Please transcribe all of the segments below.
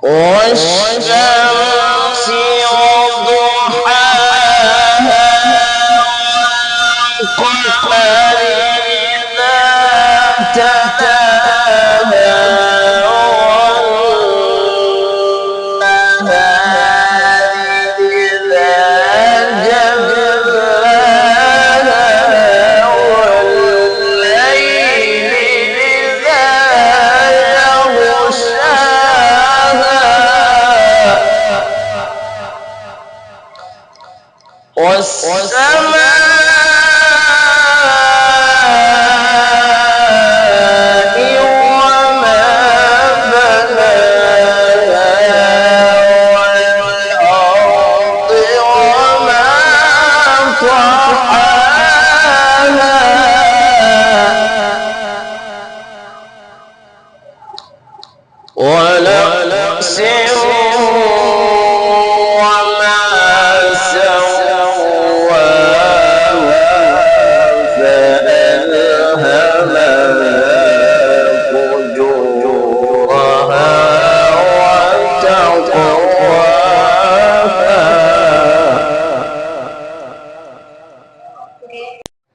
والشمس وضحاها والقمر إذا تلاها والنهار إذا جلاها والليل إذا يغشاها والسماء وما بناها والأرض وما طحاها ونفس وما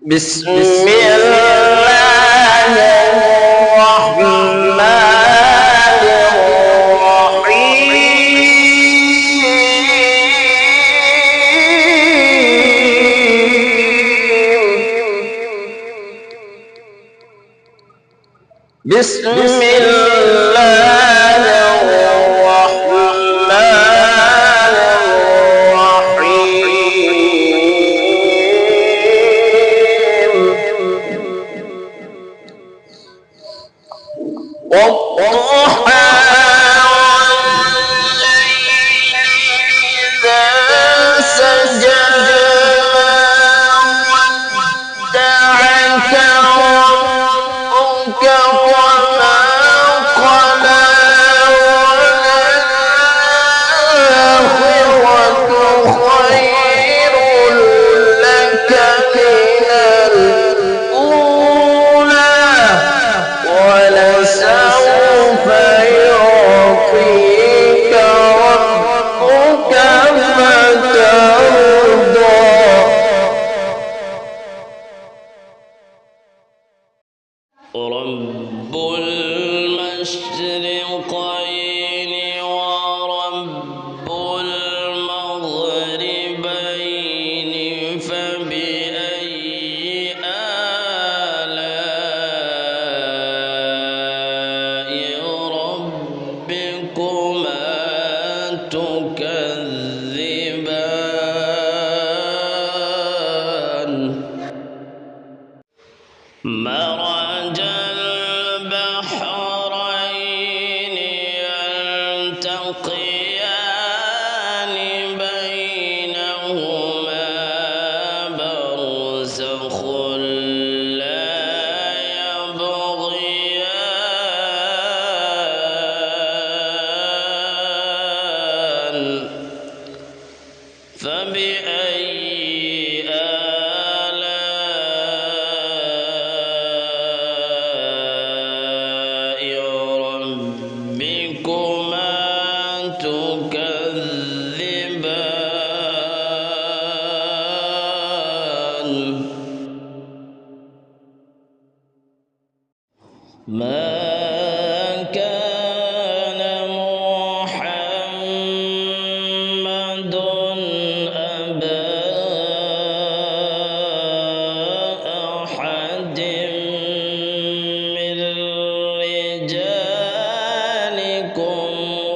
بسم الله الرحمن الرحيم بسم الله الرحمن الرحيم والضحى والليل إذا سجى ما ودعك ربك وما قلى وللآخرة خير لك من الأولى ولسوف يعطيك ربك فترضى رب المشرقين ورب المغربين فبأي آلاء ربكما تكذبان مرج البحرين يلتقيان بينهما برزخ لا يبغيان فبأي ربكما تكذبان ما كان محمد أبا أحد من رجالكم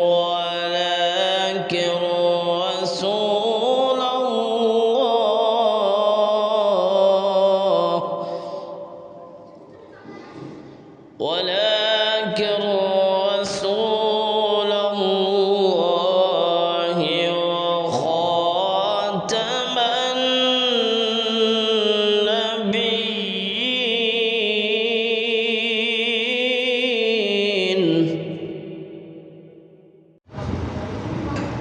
ولكن رسول الله ولكن رسول الله وخاتم النبيين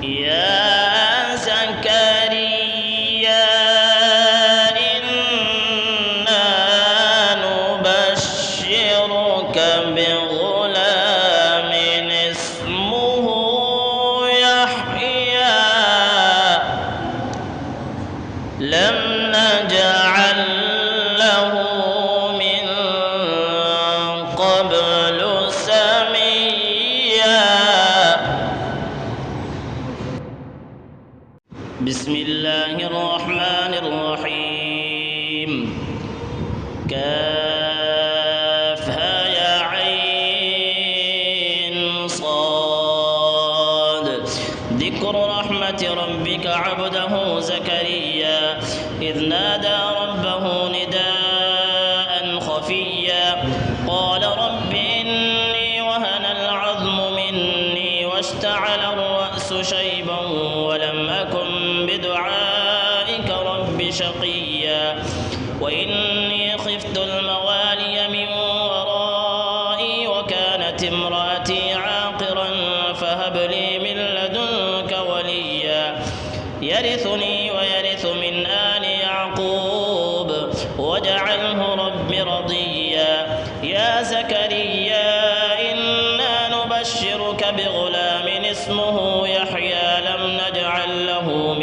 يا زكريا إنا نبشرك بغلام اسمه بسم الله الرحمن الرحيم كافها يا عين صاد ذكر رحمة ربك عبده زكريا إذ نادى ربه نداء خفيا قال رب إني وهن العظم مني واشتعل الرأس شيبا ولم أكن بدعائك رب شقيا وإني خفت الموالي من ورائي وكانت امرأتي عاقرا فهب لي من لدنك وليا يرثني ويرث من آل يعقوب واجعله رب رضيا يا زكريا إنا نبشرك بغلام اسمه يحيى لم نجعل له